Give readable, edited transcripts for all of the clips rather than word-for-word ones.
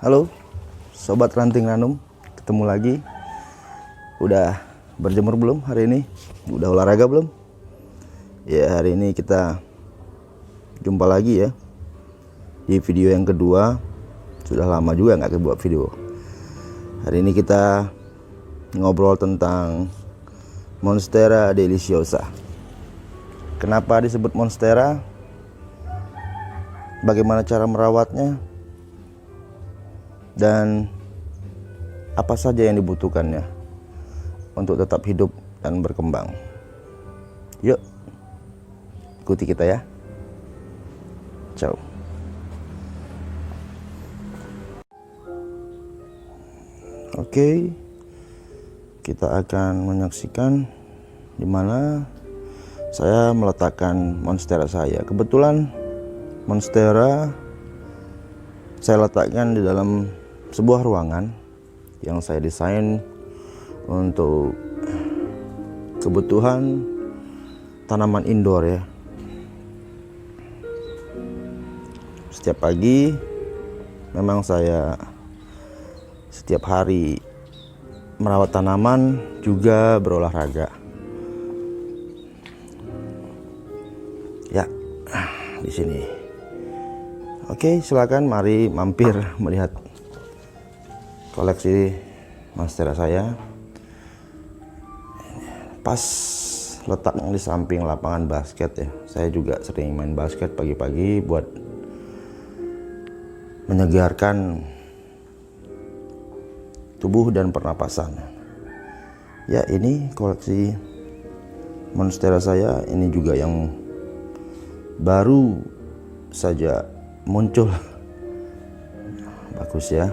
Halo Sobat Ranting Ranum, ketemu lagi. Udah berjemur belum hari ini? Udah olahraga belum? Ya, hari ini kita jumpa lagi ya di video yang kedua. Sudah lama juga nggak buat video. Hari ini kita ngobrol tentang Monstera deliciosa. Kenapa disebut Monstera? Bagaimana cara merawatnya? Dan apa saja yang dibutuhkannya untuk tetap hidup dan berkembang. Yuk, ikuti kita ya. Ciao. Oke, kita akan menyaksikan di mana saya meletakkan Monstera saya. Kebetulan Monstera saya letakkan di dalam sebuah ruangan yang saya desain untuk kebutuhan tanaman indoor ya. Setiap pagi memang saya setiap hari merawat tanaman juga berolahraga. Ya, di sini. Oke, silakan mari mampir melihat koleksi Monstera saya. Pas letaknya di samping lapangan basket ya. Saya juga sering main basket pagi-pagi buat menyegarkan tubuh dan pernapasan. Ya, ini koleksi Monstera saya. Ini juga yang baru saja muncul. Bagus ya.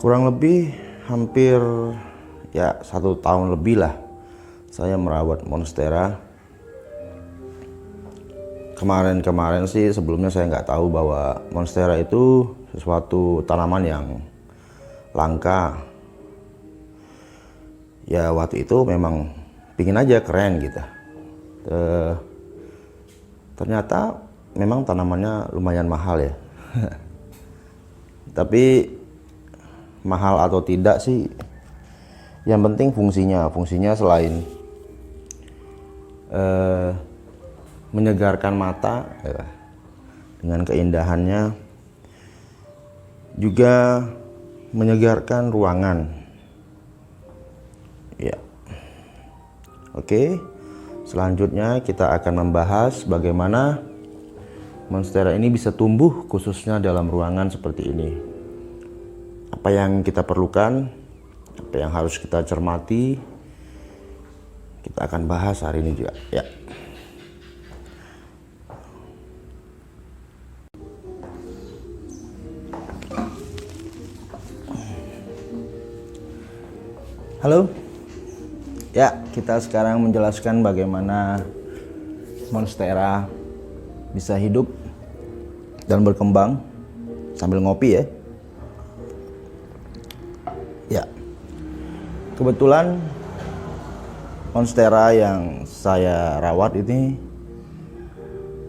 Kurang lebih hampir ya 1 tahun lebih lah saya merawat Monstera. Kemarin sih sebelumnya saya nggak tahu bahwa Monstera itu sesuatu tanaman yang langka. Ya waktu itu memang pingin aja keren gitu. Ternyata memang tanamannya lumayan mahal ya. Tapi mahal atau tidak sih, yang penting fungsinya selain menyegarkan mata ya, dengan keindahannya, juga menyegarkan ruangan ya. Oke, selanjutnya kita akan membahas bagaimana Monstera ini bisa tumbuh khususnya dalam ruangan seperti ini. Apa yang kita perlukan, apa yang harus kita cermati, kita akan bahas hari ini juga ya. Halo ya, kita sekarang menjelaskan bagaimana Monstera bisa hidup dan berkembang sambil ngopi ya. Ya, kebetulan Monstera yang saya rawat ini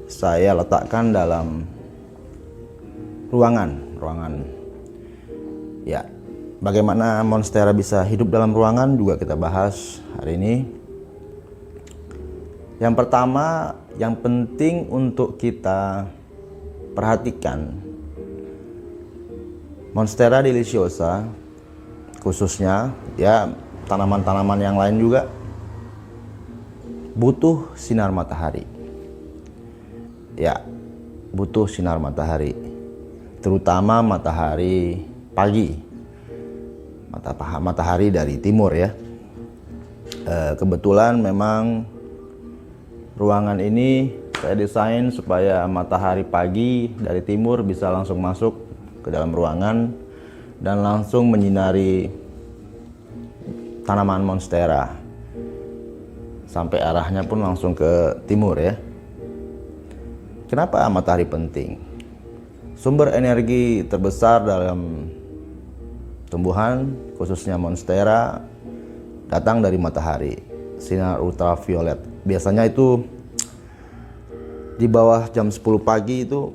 saya letakkan dalam ruangan. Ya, bagaimana Monstera bisa hidup dalam ruangan juga kita bahas hari ini. Yang pertama, yang penting untuk kita perhatikan, Monstera deliciosa khususnya ya, tanaman-tanaman yang lain juga butuh sinar matahari. Ya, butuh sinar matahari, terutama matahari pagi, matahari dari timur ya. Kebetulan memang ruangan ini saya desain supaya matahari pagi dari timur bisa langsung masuk ke dalam ruangan dan langsung menyinari tanaman Monstera sampai arahnya pun langsung ke timur ya. Kenapa matahari penting? Sumber energi terbesar dalam tumbuhan khususnya Monstera datang dari matahari. sinar ultraviolet. Biasanya itu di bawah jam 10 pagi itu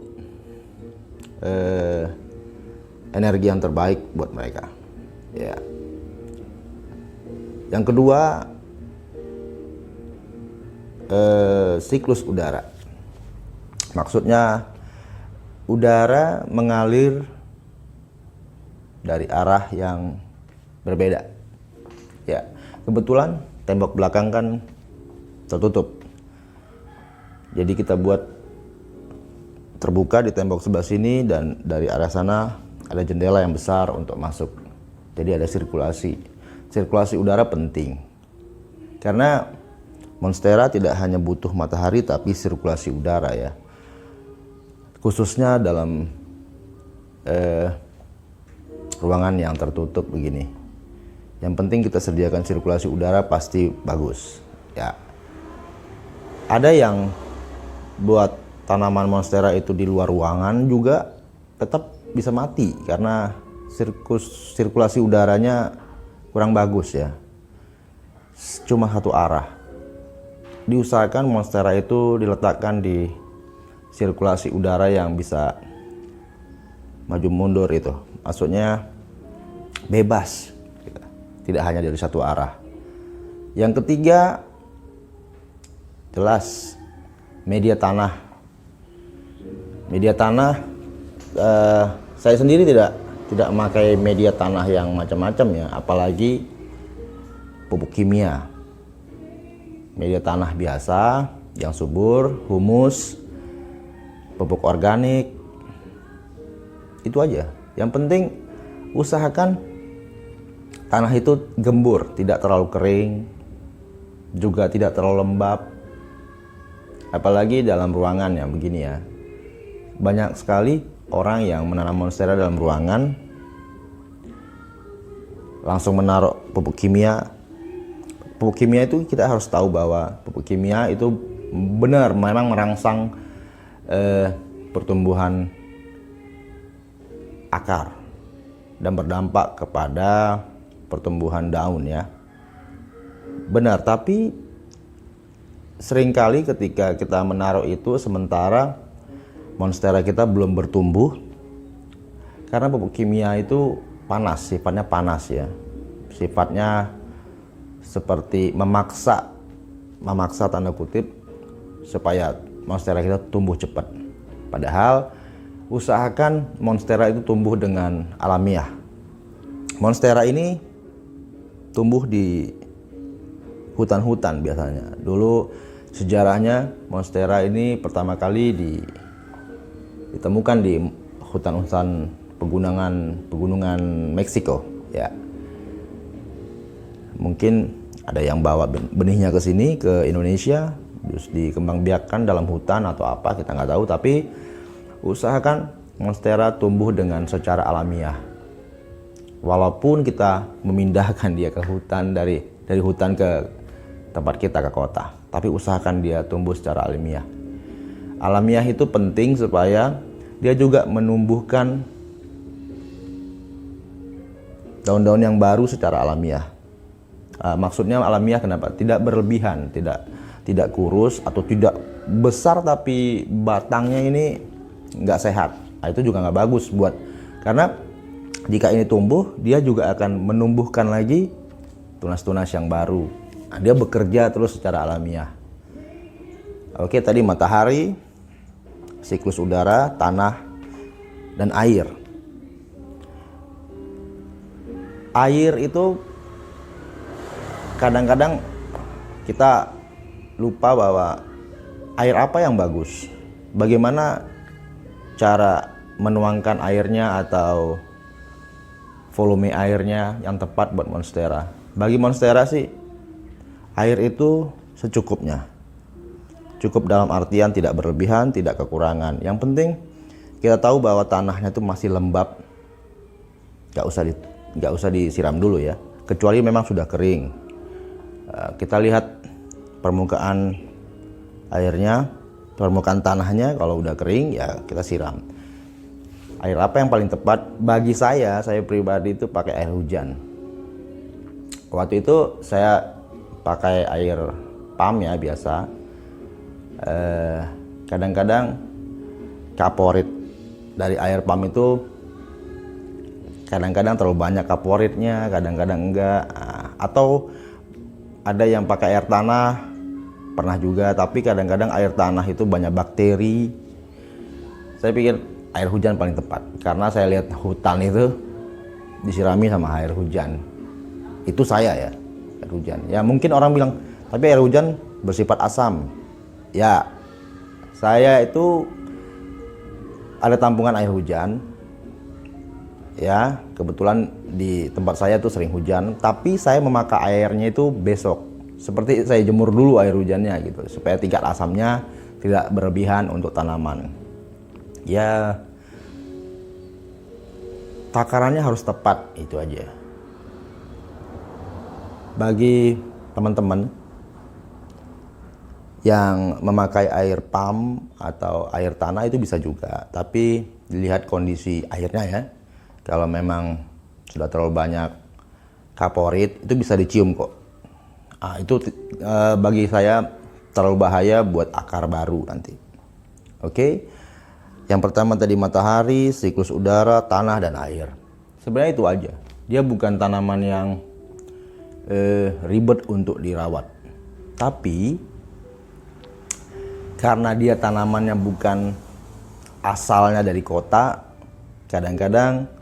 energi yang terbaik buat mereka. Ya. Yang kedua, siklus udara. Maksudnya udara mengalir dari arah yang berbeda. Ya, kebetulan tembok belakang kan tertutup. Jadi kita buat terbuka di tembok sebelah sini, dan dari arah sana ada jendela yang besar untuk masuk. Jadi ada sirkulasi. Sirkulasi udara penting. Karena monstera tidak hanya butuh matahari tapi sirkulasi udara ya. Khususnya dalam ruangan yang tertutup begini. Yang penting kita sediakan sirkulasi udara pasti bagus ya. Ada yang buat tanaman monstera itu di luar ruangan juga tetap bisa mati karena sirkulasi udaranya kurang bagus ya. Cuma satu arah. Diusahakan monstera itu diletakkan di sirkulasi udara yang bisa maju mundur itu. Maksudnya bebas, tidak hanya dari satu arah. Yang ketiga, jelas media tanah. Media tanah, saya sendiri tidak memakai media tanah yang macam-macam ya, apalagi pupuk kimia. Media tanah biasa yang subur, humus, pupuk organik, itu aja. Yang penting usahakan tanah itu gembur, tidak terlalu kering, juga tidak terlalu lembab. Apalagi dalam ruangan yang begini ya. Banyak sekali orang yang menanam monstera dalam ruangan langsung menaruh pupuk kimia. Pupuk kimia itu kita harus tahu bahwa pupuk kimia itu benar memang merangsang pertumbuhan akar dan berdampak kepada pertumbuhan daun ya. Benar, tapi seringkali ketika kita menaruh itu sementara monstera kita belum bertumbuh, karena pupuk kimia itu panas, sifatnya panas ya. Sifatnya seperti memaksa tanda kutip supaya monstera kita tumbuh cepat. Padahal usahakan monstera itu tumbuh dengan alamiah. Monstera ini tumbuh di hutan-hutan biasanya. Dulu sejarahnya monstera ini pertama kali ditemukan di hutan-hutan pegunungan Meksiko ya. Mungkin ada yang bawa benihnya ke sini ke Indonesia, terus dikembangbiakkan dalam hutan atau apa kita nggak tahu, tapi usahakan monstera tumbuh dengan secara alamiah. Walaupun kita memindahkan dia ke hutan dari hutan ke tempat kita ke kota, tapi usahakan dia tumbuh secara alamiah. Alamiah itu penting supaya dia juga menumbuhkan daun-daun yang baru secara alamiah. Maksudnya alamiah kenapa? Tidak berlebihan, tidak kurus atau tidak besar tapi batangnya ini nggak sehat. Itu juga nggak bagus karena jika ini tumbuh, dia juga akan menumbuhkan lagi tunas-tunas yang baru. Dia bekerja terus secara alamiah. Oke, tadi matahari, siklus udara, tanah, dan air. Air itu kadang-kadang kita lupa bahwa air apa yang bagus. Bagaimana cara menuangkan airnya atau volume airnya yang tepat buat monstera. Bagi monstera sih, air itu secukupnya. Cukup dalam artian tidak berlebihan, tidak kekurangan. Yang penting kita tahu bahwa tanahnya itu masih lembab. Gak usah disiram dulu ya. Kecuali memang sudah kering. Kita lihat permukaan airnya, permukaan tanahnya. Kalau udah kering ya kita siram. Air apa yang paling tepat? Bagi saya pribadi itu pakai air hujan. Waktu itu saya pakai air pump ya biasa, kadang-kadang kaporit dari air pump itu kadang-kadang terlalu banyak kaporitnya, kadang-kadang enggak. Atau ada yang pakai air tanah, pernah juga, tapi kadang-kadang air tanah itu banyak bakteri. Saya pikir air hujan paling tepat, karena saya lihat hutan itu disirami sama air hujan. Itu saya ya, air hujan. Ya mungkin orang bilang, tapi air hujan bersifat asam. Ya, saya itu ada tampungan air hujan. Ya, kebetulan di tempat saya tuh sering hujan, tapi saya memakai airnya itu besok. Seperti saya jemur dulu air hujannya gitu, supaya tingkat asamnya tidak berlebihan untuk tanaman. Ya, takarannya harus tepat, itu aja. Bagi teman-teman yang memakai air pump atau air tanah itu bisa juga, tapi dilihat kondisi airnya ya. Kalau memang sudah terlalu banyak kaporit, itu bisa dicium kok. Itu bagi saya terlalu bahaya buat akar baru nanti. Oke. Yang pertama tadi matahari, siklus udara, tanah, dan air. Sebenarnya itu aja. Dia bukan tanaman yang ribet untuk dirawat. Tapi karena dia tanamannya bukan asalnya dari kota, kadang-kadang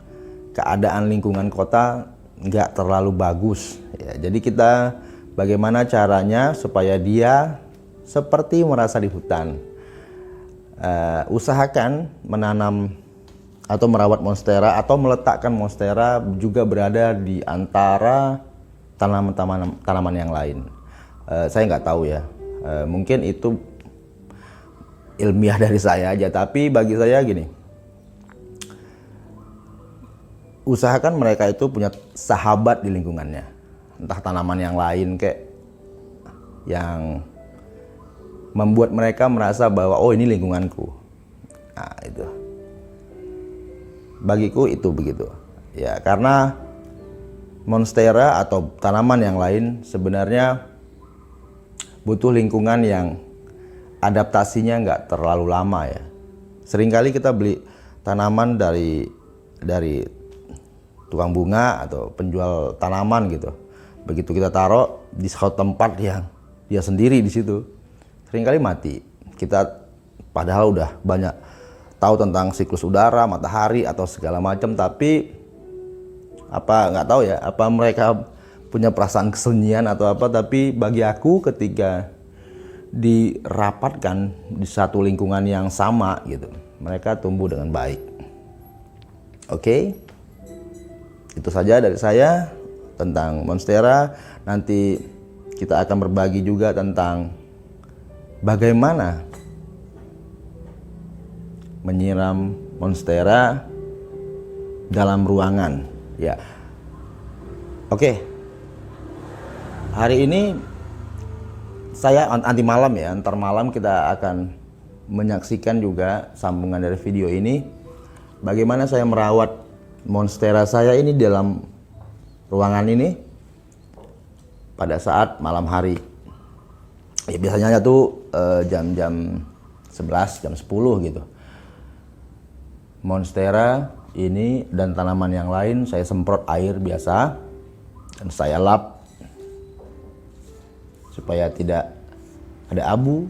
keadaan lingkungan kota nggak terlalu bagus. Ya, jadi kita bagaimana caranya supaya dia seperti merasa di hutan. Usahakan menanam atau merawat monstera atau meletakkan monstera juga berada di antara tanaman yang lain. Saya nggak tahu ya, mungkin itu ilmiah dari saya aja, tapi bagi saya gini, usahakan mereka itu punya sahabat di lingkungannya. Entah tanaman yang lain kayak yang membuat mereka merasa bahwa oh ini lingkunganku. Nah itu, bagiku itu begitu ya, karena monstera atau tanaman yang lain sebenarnya butuh lingkungan yang adaptasinya nggak terlalu lama ya. Seringkali kita beli tanaman dari tukang bunga atau penjual tanaman gitu. Begitu kita taruh di suatu tempat yang dia sendiri di situ, seringkali mati. Kita padahal udah banyak tahu tentang siklus udara, matahari atau segala macam, tapi nggak tahu ya, apa mereka punya perasaan kesunyian atau apa. Tapi bagi aku ketika dirapatkan di satu lingkungan yang sama gitu, mereka tumbuh dengan baik. Oke, itu saja dari saya tentang monstera. Nanti kita akan berbagi juga tentang bagaimana menyiram monstera dalam ruangan ya. Oke, hari ini saya anti malam ya, antar malam kita akan menyaksikan juga sambungan dari video ini bagaimana saya merawat monstera saya ini dalam ruangan ini pada saat malam hari. Ya biasanya tuh jam-jam 11, jam 10 gitu. Monstera ini dan tanaman yang lain saya semprot air biasa dan saya lap supaya tidak ada abu.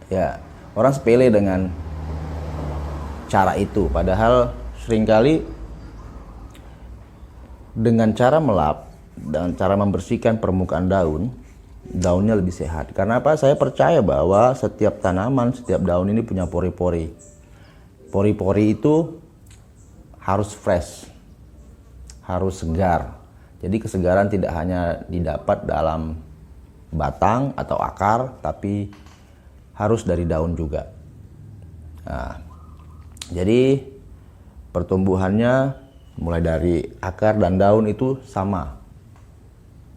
Ya, orang sepele dengan cara itu, padahal seringkali dengan cara melap dan cara membersihkan permukaan daunnya lebih sehat. Karena apa? Saya percaya bahwa setiap tanaman, setiap daun ini punya pori-pori. Pori-pori itu harus fresh, harus segar. Jadi kesegaran tidak hanya didapat dalam batang atau akar, tapi harus dari daun juga. Nah, jadi pertumbuhannya mulai dari akar dan daun itu sama.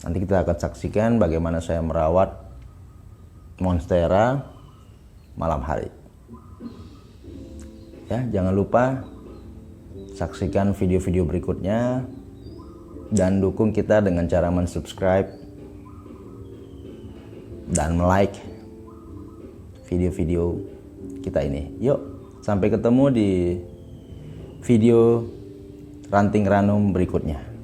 Nanti kita akan saksikan bagaimana saya merawat monstera malam hari. Ya, jangan lupa saksikan video-video berikutnya dan dukung kita dengan cara mensubscribe dan like video-video kita ini. Yuk, sampai ketemu di video ranting ranum berikutnya.